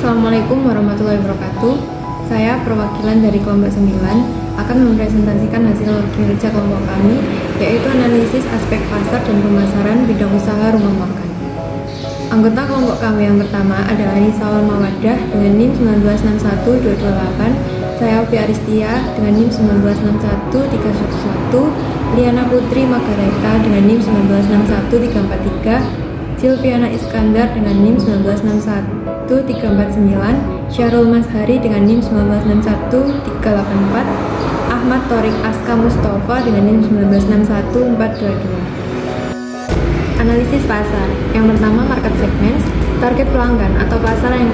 Assalamualaikum warahmatullahi wabarakatuh. Saya perwakilan dari kelompok 9 akan mempresentasikan hasil kinerja kelompok kami, yaitu analisis aspek pasar dan pemasaran bidang usaha rumah makan. Anggota kelompok kami yang pertama adalah Nisa Mawadah dengan NIM 1961228, saya Ovi Aristia dengan NIM 1961311, Liana Putri Magareta dengan NIM 1961343, Silviana Iskandar dengan NIM 1961349, Syarul Mashari dengan NIM 1961384, Ahmad Torik Aska Mustafa dengan NIM 1961422. Analisis pasar. Yang pertama, market segments. Target pelanggan atau pasar yang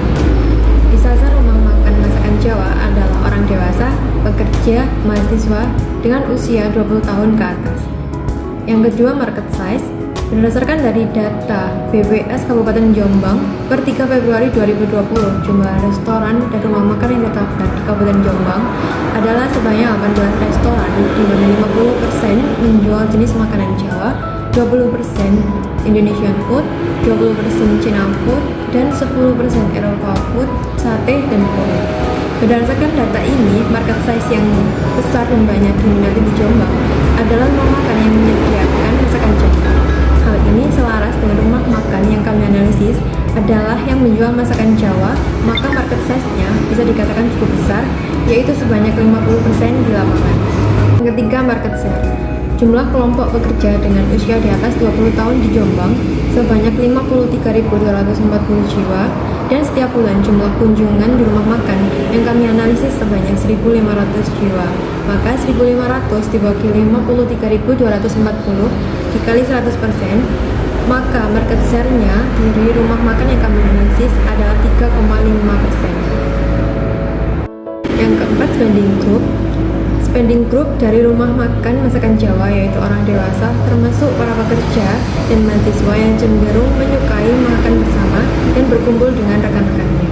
disasar rumah makan masakan Jawa adalah orang dewasa, pekerja, mahasiswa dengan usia 20 tahun ke atas. Yang kedua, market size. Berdasarkan dari data BPS Kabupaten Jombang per 3 Februari 2020, jumlah restoran dan rumah makan yang terdaftar di Kabupaten Jombang adalah sebanyak 18 restoran, di mana 50% menjual jenis makanan Jawa, 20% Indonesian food, 20% China food, dan 10% Eropa food, sate, dan kue. Berdasarkan data ini, market size yang besar dan banyak diminati di Jombang adalah rumah makan yang menyediakan masakan Jawa. Hal ini selaras dengan rumah makan yang kami analisis adalah yang menjual masakan Jawa, maka market size-nya bisa dikatakan cukup besar, yaitu sebanyak 50% di lapangan. Yang ketiga, market share. Jumlah kelompok pekerja dengan usia di atas 20 tahun di Jombang sebanyak 53.240 jiwa, dan setiap bulan jumlah kunjungan di rumah makan yang kami analisis sebanyak 1.500 jiwa. Maka 1.500 dibagi 53.240 dikali 100%, maka market share-nya dari rumah makan yang kami analisis adalah 3,5%. Yang keempat, spending group. Spending group dari rumah makan masakan Jawa yaitu orang dewasa, termasuk para pekerja dan mahasiswa yang cenderung menyukai makan bersama dan berkumpul dengan rekan-rekannya.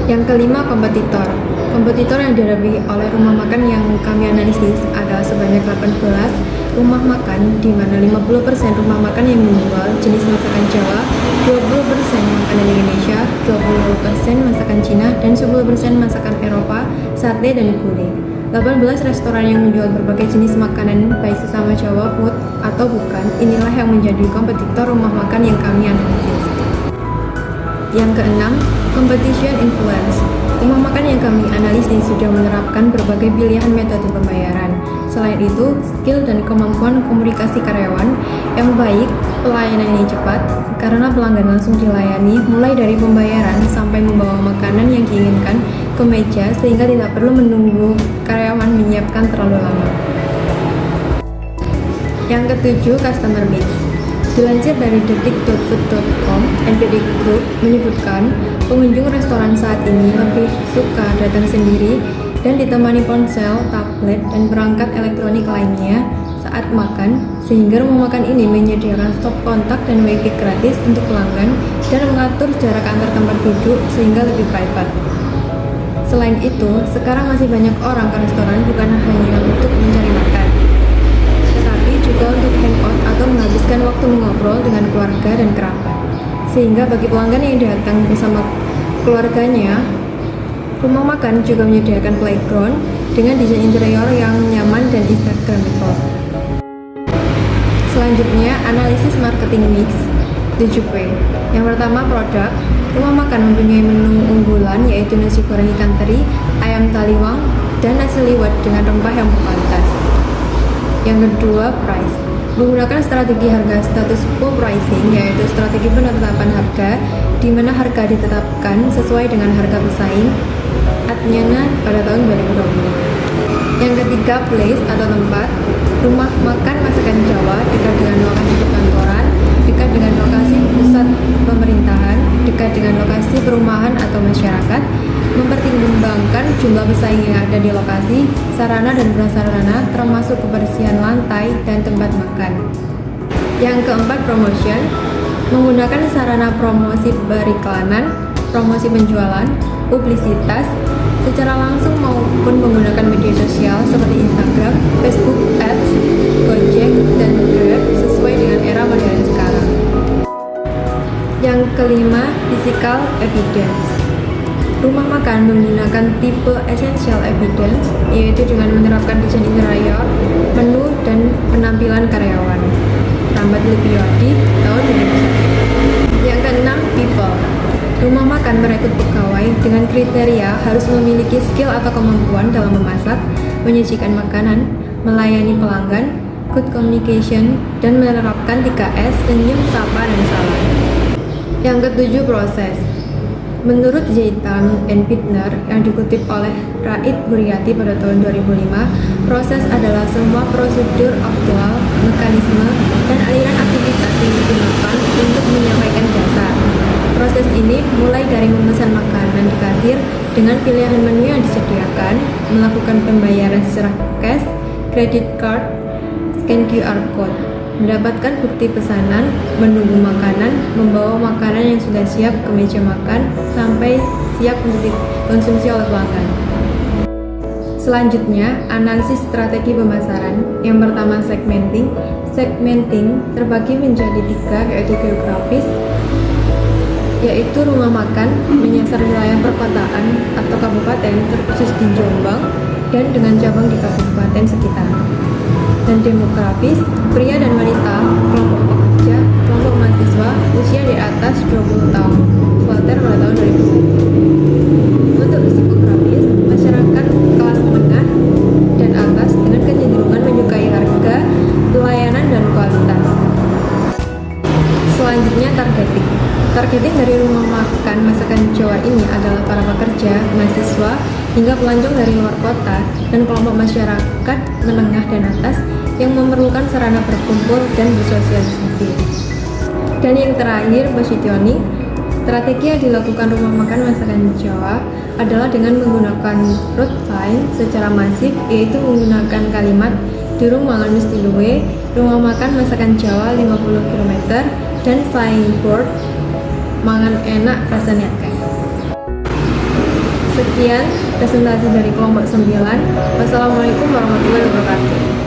Yang kelima, kompetitor. Kompetitor yang dihadapi oleh rumah makan yang kami analisis adalah sebanyak 18 rumah makan, di mana 50% rumah makan yang menjual jenis masakan Jawa, 20% makanan Indonesia, 20% masakan Cina, dan 10% masakan Eropa, sate, dan gulai. 18 restoran yang menjual berbagai jenis makanan baik sesama Jawa food atau bukan, inilah yang menjadi kompetitor rumah makan yang kami analisis. Yang keenam, competition influence. Rumah makan yang kami analisis sudah menerapkan berbagai pilihan metode pembayaran. Selain itu, skill dan kemampuan komunikasi karyawan yang baik, pelayanan yang cepat, karena pelanggan langsung dilayani mulai dari pembayaran sampai membawa makanan yang diinginkan ke meja sehingga tidak perlu menunggu karyawan menyiapkan terlalu lama. Yang ketujuh, customer mix. Dilansir dari detik.food.com, NPD Group menyebutkan pengunjung restoran saat ini lebih suka datang sendiri dan ditemani ponsel, tablet, dan perangkat elektronik lainnya saat makan, sehingga rumah makan ini menyediakan stop kontak dan wifi gratis untuk pelanggan dan mengatur jarak antar tempat duduk sehingga lebih private. Selain itu, sekarang masih banyak orang ke restoran bukan hanya untuk mencari makan, tetapi juga untuk hangout atau menghabiskan waktu mengobrol dengan keluarga dan kerabat. Sehingga bagi pelanggan yang datang bersama keluarganya, rumah makan juga menyediakan playground dengan desain interior yang nyaman dan instagramable. Selanjutnya, analisis marketing mix 7P. Yang pertama, produk. Rumah makan mempunyai menu unggulan yaitu nasi goreng ikan teri, ayam taliwang, dan nasi liwet dengan rempah yang berkualitas. Yang kedua, price. Menggunakan strategi harga status quo pricing, yaitu strategi penetapan harga di mana harga ditetapkan sesuai dengan harga pesaing Adnyana pada tahun 2020. Yang ketiga, place atau tempat. Rumah makan masakan Jawa dekat dengan lokasi perkantoran, dekat dengan lokasi pusat pemerintahan, dekat dengan lokasi perumahan atau masyarakat, mempertimbangkan jumlah pesaing yang ada di lokasi, sarana dan prasarana termasuk kebersihan lantai dan tempat makan. Yang keempat, promotion. Menggunakan sarana promosi beriklanan, promosi penjualan, publisitas, secara langsung maupun menggunakan media sosial seperti Instagram, Facebook Ads, Gojek, dan Grab sesuai dengan era modern sekarang. Yang kelima, physical evidence. Rumah makan menggunakan tipe essential evidence, yaitu dengan menerapkan desain interior, menu, dan penampilan karyawan. Rambat Lepiwadi, tahun 2001. Yang keenam, people. Rumah makan merekrut pegawai dengan kriteria harus memiliki skill atau kemampuan dalam memasak, menyajikan makanan, melayani pelanggan, good communication, dan menerapkan 3S, senyum, sapa, dan salam. Yang ketujuh, proses. Menurut Zeitan and Bittner yang dikutip oleh Raid Huryati pada tahun 2005, proses adalah semua prosedur aktual, mekanisme, dan aliran aktivitas yang digunakan untuk menyampaikan jasa. Proses ini mulai dari memesan makanan di kasir dengan pilihan menu yang disediakan, melakukan pembayaran secara cash, credit card, scan QR code, mendapatkan bukti pesanan, menunggu makanan, membawa makanan yang sudah siap ke meja makan, sampai siap untuk dikonsumsi oleh pelanggan. Selanjutnya, analisis strategi pemasaran. Yang pertama, segmenting. Segmenting terbagi menjadi 3, yaitu geografis, yaitu rumah makan menyasar wilayah perkotaan atau kabupaten terkhusus di Jombang dan dengan cabang di kabupaten sekitar. Dan demografis, pria dan wanita, kelompok pekerja, kelompok mahasiswa, usia di atas 20 tahun. Walter pada tahun 2001. Untuk psikografis, masyarakat kelas menengah dan atas dengan kecenderungan menyukai harga, pelayanan, dan kualitas. Selanjutnya, targeting. Targeting dari rumah makan masakan Jawa ini adalah para pekerja, mahasiswa, hingga pelancong dari luar kota dan kelompok masyarakat menengah dan atas yang memerlukan sarana berkumpul dan bersosialisasi. Dan yang terakhir, positioning. Strategi yang dilakukan rumah makan masakan Jawa adalah dengan menggunakan road sign secara masif, yaitu menggunakan kalimat Durung mangan mesti luwe, rumah makan masakan Jawa 50 km, dan signboard mangan enak rasanya akeh. Sekian presentasi dari kelompok 9. Wassalamualaikum warahmatullahi wabarakatuh.